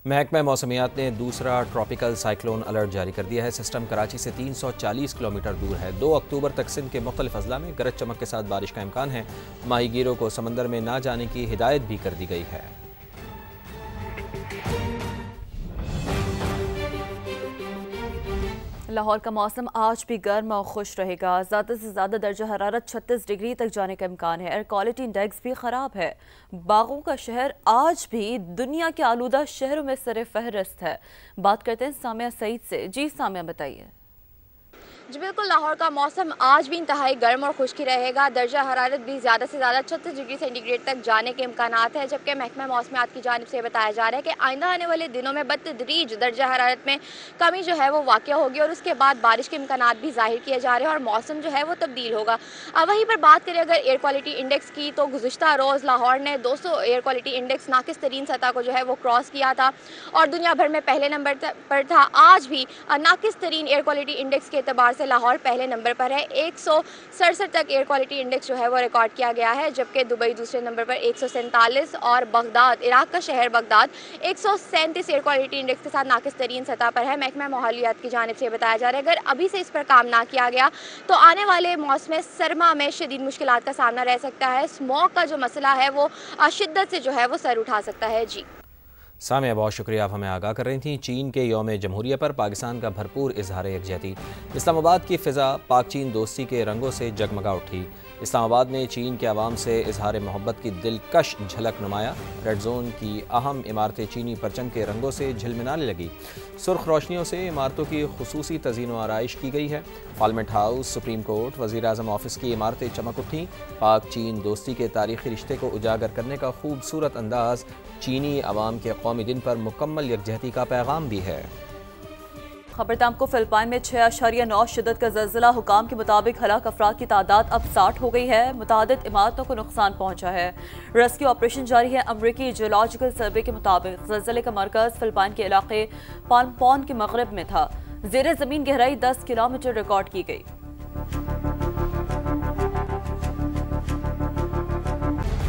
محکمہ موسمیات نے دوسرا ٹراپیکل سائیکلون الرٹ جاری کر دیا ہے۔ سسٹم کراچی سے 340 کلومیٹر دور ہے۔ 2 اکتوبر تک سندھ کے مختلف اضلاع میں گرج چمک کے ساتھ بارش کا امکان ہے۔ ماہی گیروں کو سمندر میں نہ جانے کی ہدایت بھی کر دی گئی ہے۔ لاہور کا موسم آج بھی گرم اور خوش رہے گا۔ زیادہ سے زیادہ درجہ حرارت 36 ڈگری تک جانے کا امکان ہے۔ ایئر کوالٹی انڈیکس بھی خراب ہے۔ باغوں کا شہر آج بھی دنیا کے آلودہ شہروں میں سر فہرست ہے۔ بات کرتے ہیں سامیہ سعید سے۔ جی سامیہ بتائیے۔ جی بالکل، لاہور کا موسم آج بھی انتہائی گرم اور خشکی رہے گا۔ درجہ حرارت بھی زیادہ سے زیادہ 36 ڈگری سینٹی گریڈ تک جانے کے امکانات ہیں، جبکہ محکمہ موسمیات کی جانب سے بتایا جا رہا ہے کہ آئندہ آنے والے دنوں میں بتدریج درجہ حرارت میں کمی جو ہے وہ واقع ہوگی اور اس کے بعد بارش کے امکانات بھی ظاہر کیے جا رہے ہیں اور موسم جو ہے وہ تبدیل ہوگا۔ وہیں پر بات کریں اگر ایئر کوالٹی انڈیکس کی، تو گزشتہ روز لاہور نے 200 ایئر کوالٹی انڈیکس ناقص ترین سطح کو جو ہے وہ کراس کیا تھا اور دنیا بھر میں پہلے نمبر پر تھا۔ آج بھی ناقص ترین ایئر کوالٹی انڈیکس کے اعتبار سے لاہور پہلے نمبر پر ہے۔ 167 تک ایئر کوالٹی انڈیکس جو ہے وہ ریکارڈ کیا گیا ہے، جبکہ دبئی دوسرے نمبر پر 147 اور بغداد، عراق کا شہر بغداد 137 ایئر کوالٹی انڈیکس کے ساتھ ناقص ترین سطح پر ہے۔ محکمہ ماحولیات کی جانب سے بتایا جا رہا ہے اگر ابھی سے اس پر کام نہ کیا گیا تو آنے والے موسم سرما میں شدید مشکلات کا سامنا رہ سکتا ہے۔ اسموگ کا جو مسئلہ ہے وہ شدت سے جو ہے وہ سر اٹھا سکتا ہے۔ جی سامیہ بہت شکریہ، آپ ہمیں آگاہ کر رہی تھیں۔ چین کے یوم جمہوریہ پر پاکستان کا بھرپور اظہار یکجہتی۔ اسلام آباد کی فضا پاک چین دوستی کے رنگوں سے جگمگا اٹھی۔ اسلام آباد میں چین کے عوام سے اظہار محبت کی دلکش جھلک نمایاں۔ ریڈ زون کی اہم عمارتیں چینی پرچم کے رنگوں سے جھلملانے لگی۔ سرخ روشنیوں سے عمارتوں کی خصوصی تزئین و آرائش کی گئی ہے۔ پارلیمنٹ ہاؤس، سپریم کورٹ، وزیر اعظم آفس کی عمارتیں چمک اٹھیں۔ پاک چین دوستی کے تاریخی رشتے کو اجاگر کرنے کا خوبصورت انداز چینی عوام کے قومی دن پر مکمل یکجہتی کا پیغام بھی ہے۔ خبردام کو فلپائن میں 6.9 شدت کا زلزلہ۔ حکام کے مطابق ہلاک افراد کی تعداد اب 60 ہو گئی ہے۔ متعدد عمارتوں کو نقصان پہنچا ہے۔ ریسکیو آپریشن جاری ہے۔ امریکی جیولوجیکل سروے کے مطابق زلزلے کا مرکز فلپائن کے علاقے پالمپون کے مغرب میں تھا۔ زیر زمین گہرائی 10 کلومیٹر ریکارڈ کی گئی۔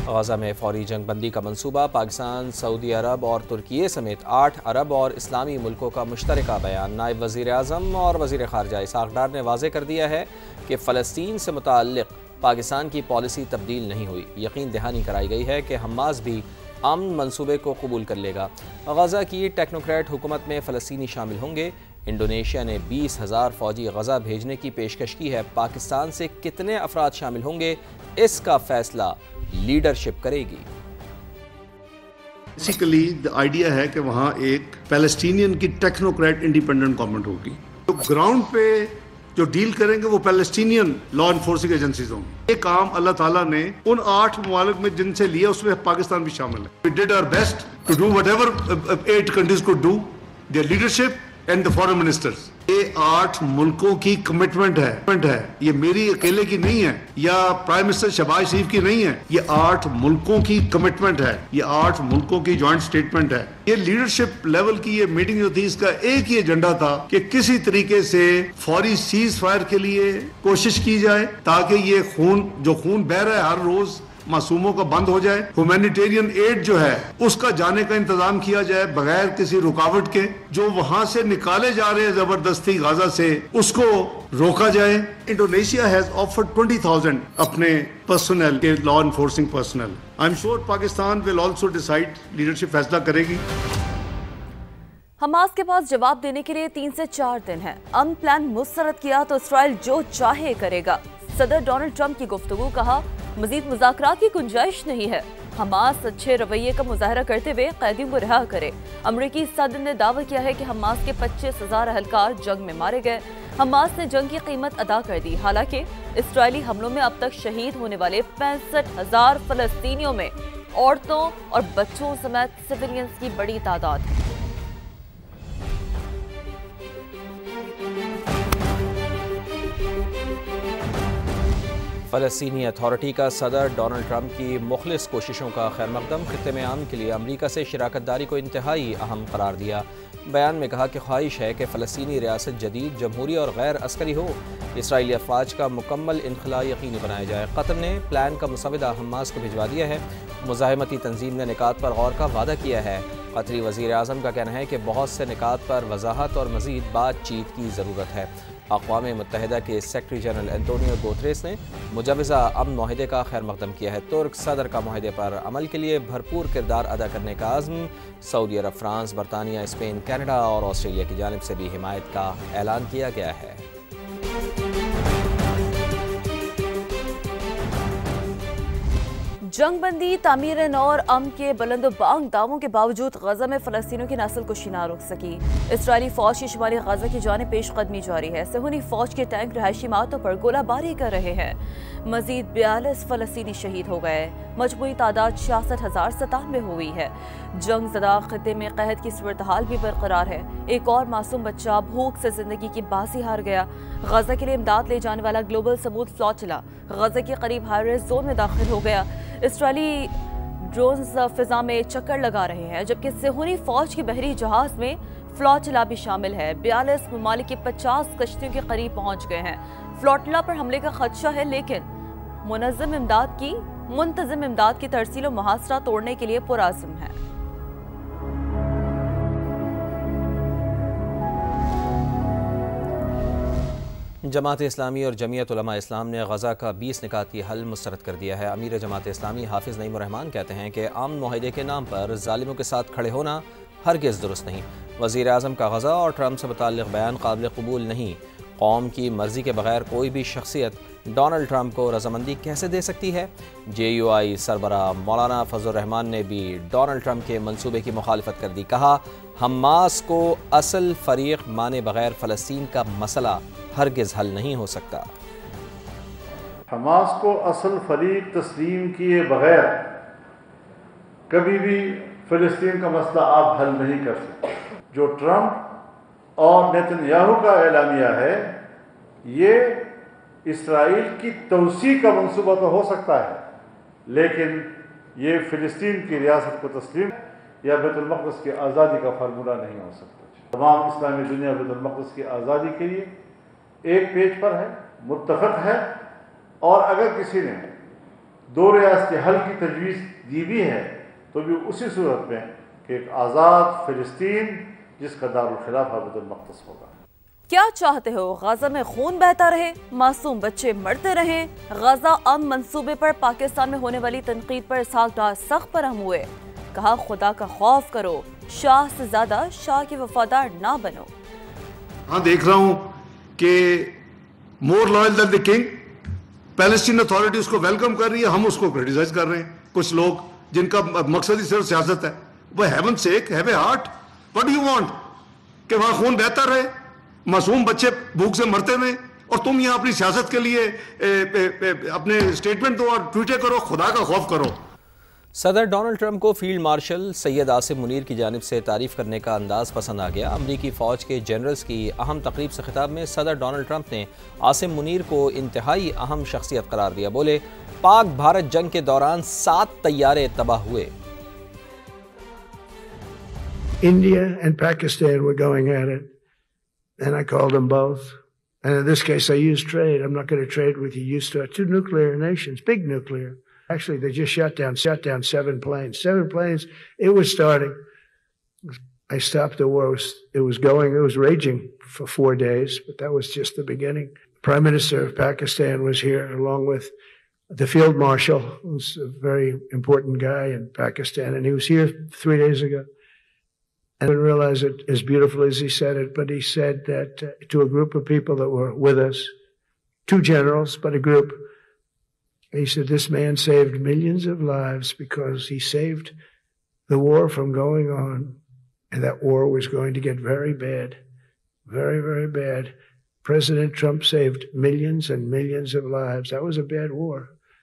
غزہ میں فوری جنگ بندی کا منصوبہ۔ پاکستان، سعودی عرب اور ترکیے سمیت 8 عرب اور اسلامی ملکوں کا مشترکہ بیان۔ نائب وزیر اعظم اور وزیر خارجہ اسحاق ڈار نے واضح کر دیا ہے کہ فلسطین سے متعلق پاکستان کی پالیسی تبدیل نہیں ہوئی۔ یقین دہانی کرائی گئی ہے کہ حماس بھی امن منصوبے کو قبول کر لے گا۔ غزہ کی ٹیکنوکریٹ حکومت میں فلسطینی شامل ہوں گے۔ انڈونیشیا نے 20,000 فوجی غزہ بھیجنے کی پیشکش کی ہے۔ پاکستان سے کتنے افراد شامل ہوں گے اس کا فیصلہ لیڈرشپ کرے گی۔ بیسیکلی آئیڈیا ہے کہ وہاں ایک پیلسٹینین کی ٹیکنوکریٹ انڈیپینڈنٹ گورنمنٹ ہوگی، تو گراؤنڈ پہ جو ڈیل کریں گے وہ پیلسٹینین لا انفورسنگ ایجنسیز ہوں گی۔ یہ کام اللہ تعالیٰ نے ان 8 ممالک میں جن سے لیا اس میں پاکستان بھی شامل ہے۔ We did our best to do whatever 8 countries could do, their leadership and the foreign ministers. یہ 8 ملکوں کی کمٹمنٹ ہے، یہ میری اکیلے کی نہیں ہے یا پرائم منسٹر شہباز شریف کی نہیں ہے، یہ 8 ملکوں کی کمٹمنٹ ہے، یہ 8 ملکوں کی جوائنٹ سٹیٹمنٹ ہے۔ یہ لیڈرشپ لیول کی یہ میٹنگ جو تھی، اس کا ایک ہی ایجنڈا تھا کہ کسی طریقے سے فوری سیز فائر کے لیے کوشش کی جائے تاکہ یہ خون بہ رہا ہے ہر روز معصوموں کا بند ہو جائے۔ ہیومینیٹیرین ایڈ جو ہے اس کا جانے کا انتظام کیا جائے بغیر کسی رکاوٹ کے۔ جو وہاں سے نکالے جا رہے ہیں زبردستی غزہ سے، اس کو روکا جائے۔ انڈونیشیا ہیز آفرڈ 20,000 اپنے پرسنل کے law enforcing personal. I am sure Pakistan will also decide, leadership فیصلہ کرے گی۔ حماس کے پاس جواب دینے کے لیے 3 سے 4 دن ہے۔ امن پلان مسترد کیا تو اسرائیل جو چاہے کرے گا۔ صدر ڈونلڈ ٹرمپ کی گفتگو، کہا مزید مذاکرات کی گنجائش نہیں ہے۔ حماس اچھے رویے کا مظاہرہ کرتے ہوئے قیدیوں کو رہا کرے۔ امریکی صدر نے دعویٰ کیا ہے کہ حماس کے 25,000 اہلکار جنگ میں مارے گئے۔ حماس نے جنگ کی قیمت ادا کر دی، حالانکہ اسرائیلی حملوں میں اب تک شہید ہونے والے 65,000 فلسطینیوں میں عورتوں اور بچوں سمیت سویلینز کی بڑی تعداد ہے۔ فلسطینی اتھارٹی کا صدر ڈونلڈ ٹرمپ کی مخلص کوششوں کا خیر مقدم۔ خطے میں امن کے لیے امریکہ سے شراکت داری کو انتہائی اہم قرار دیا۔ بیان میں کہا کہ خواہش ہے کہ فلسطینی ریاست جدید، جمہوری اور غیر عسکری ہو۔ اسرائیلی افواج کا مکمل انخلاء یقینی بنایا جائے۔ قطر نے پلان کا مسودہ حماس کو بھجوا دیا ہے۔ مزاحمتی تنظیم نے نکات پر غور کا وعدہ کیا ہے۔ قطری وزیر اعظم کا کہنا ہے کہ بہت سے نکات پر وضاحت اور مزید بات چیت کی ضرورت ہے۔ اقوام متحدہ کے سیکرٹری جنرل انٹونیو گوتریس نے مجوزہ امن معاہدے کا خیر مقدم کیا ہے۔ ترک صدر کا معاہدے پر عمل کے لیے بھرپور کردار ادا کرنے کا عزم۔ سعودی عرب، فرانس، برطانیہ، اسپین، کینیڈا اور آسٹریلیا کی جانب سے بھی حمایت کا اعلان کیا گیا ہے۔ جنگ بندی، تعمیر نو اور امن کے بلند و بانگ دعووں کے باوجود غزہ میں فلسطینیوں کی نسل کشی نہ رک سکی۔ اسرائیلی فوج کی شمالی غزہ کی جانب پیش قدمی جاری ہے۔ صہیونی فوج کے ٹینک رہائشی عمارتوں پر گولہ باری کر رہے ہیں۔ مزید 42 فلسطینی شہید ہو گئے۔ مجموعی تعداد 66,097 ہوئی ہے۔ جنگ زدہ خطے میں قحط کی صورتحال بھی برقرار ہے۔ ایک اور معصوم بچہ بھوک سے زندگی کی بازی ہار گیا۔ غزہ کے لیے امداد لے جانے والا گلوبل سمود فلاٹیلا غزہ کے قریب ہائی رسک زون میں داخل ہو گیا۔ اسرائیلی ڈرونز فضا میں چکر لگا رہے ہیں، جبکہ صہیونی فوج کے بحری جہاز میں فلاٹیلا بھی شامل ہے۔ 42 ممالک کی 50 کشتیوں کے قریب پہنچ گئے ہیں۔ فلاٹیلا پر حملے کا خدشہ ہے، لیکن منتظم امداد کی ترسیل و محاصرہ توڑنے کے لیے پرعزم ہے۔ جماعت اسلامی اور جمعیت علماء اسلام نے غزہ کا 20 نکاتی حل مسترد کر دیا ہے۔ امیر جماعت اسلامی حافظ نعیم الرحمان کہتے ہیں کہ امن معاہدے کے نام پر ظالموں کے ساتھ کھڑے ہونا ہرگز درست نہیں۔ وزیر اعظم کا غزہ اور ٹرمپ سے متعلق بیان قابل قبول نہیں۔ قوم کی مرضی کے بغیر کوئی بھی شخصیت ڈونلڈ ٹرمپ کو رضامندی کیسے دے سکتی ہے؟ JUI سربراہ مولانا فضل الرحمان نے بھی ڈونلڈ ٹرمپ کے منصوبے کی مخالفت کر دی۔ کہا، حماس کو اصل فریق مانے بغیر فلسطین کا مسئلہ ہرگز حل نہیں ہو سکتا۔ حماس کو اصل فریق تسلیم کیے بغیر کبھی بھی فلسطین کا مسئلہ آپ حل نہیں کر سکتے۔ جو ٹرمپ اور نیتن یاہو کا اعلامیہ ہے، یہ اسرائیل کی توسیع کا منصوبہ تو ہو سکتا ہے، لیکن یہ فلسطین کی ریاست کو تسلیم یا بیت المقدس کی آزادی کا فارمولہ نہیں ہو سکتا۔ تمام اسلامی دنیا بیت المقدس کی آزادی کے لیے ایک پیج پر ہے، متفق ہے، اور اگر کسی نے دو ریاستی حل کی تجویز دی بھی ہے تو بھی اسی صورت میں کہ ایک آزاد فلسطین جس کا دارالخلافہ بیت المقدس ہوگا۔ کیا چاہتے ہو؟ غزہ میں خون بہتا رہے، معصوم بچے مرتے رہیں؟ غزہ امن منصوبے پر پاکستان میں ہونے والی تنقید پر اسحاق ڈار سخت برہم ہوئے۔ کہا، خدا کا خوف کرو، شاہ سے زیادہ شاہ کے وفادار نہ بنو۔ ہاں دیکھ رہا ہوں کہ more loyal than the king, Palestine authority اس کو ویلکم کر رہی ہے، ہم اس کو کرٹیسائز کر رہے ہیں۔ کچھ لوگ جن کا مقصد ہی صرف سیاست ہے، وہ heaven sake have a heart, what do you want? کہ وہاں خون بہتا رہے، معصوم بچے بھوک سے مرتے ہوئے، اور تم یہاں اپنی سیاست کے لیے اپنے اسٹیٹمنٹ دو اور ٹویٹر کرو، خدا کا خوف کرو۔ صدر ڈونلڈ ٹرمپ کو فیلڈ مارشل سید عاصم منیر کی جانب سے تعریف کرنے کا انداز پسند آ گیا۔ امریکی فوج کے جنرلز کی اہم تقریب سے خطاب میں صدر ڈونلڈ ٹرمپ نے عاصم منیر کو انتہائی اہم شخصیت قرار دیا۔ بولے، پاک بھارت جنگ کے دوران 7 طیارے تباہ ہوئے۔ India and Pakistan were going at it, and I called them both. And in this case, I used trade. I'm not going to trade with you. Used to 2 nuclear nations, big nuclear. Actually, they just shut down 7 planes. 7 planes. It was starting. I stopped the war. It was raging for 4 days, but that was just the beginning. Prime Minister of Pakistan was here, along with the Field Marshal, who's a very important guy in Pakistan, and he was here 3 days ago. I didn't realize it as beautiful as he said it, but he said that to a group of people that were with us, 2 generals, but a group, he said, this man saved millions of lives because he saved the war from going on, and that war was going to get very bad, very, very bad. President Trump saved millions and millions of lives. That was a bad war.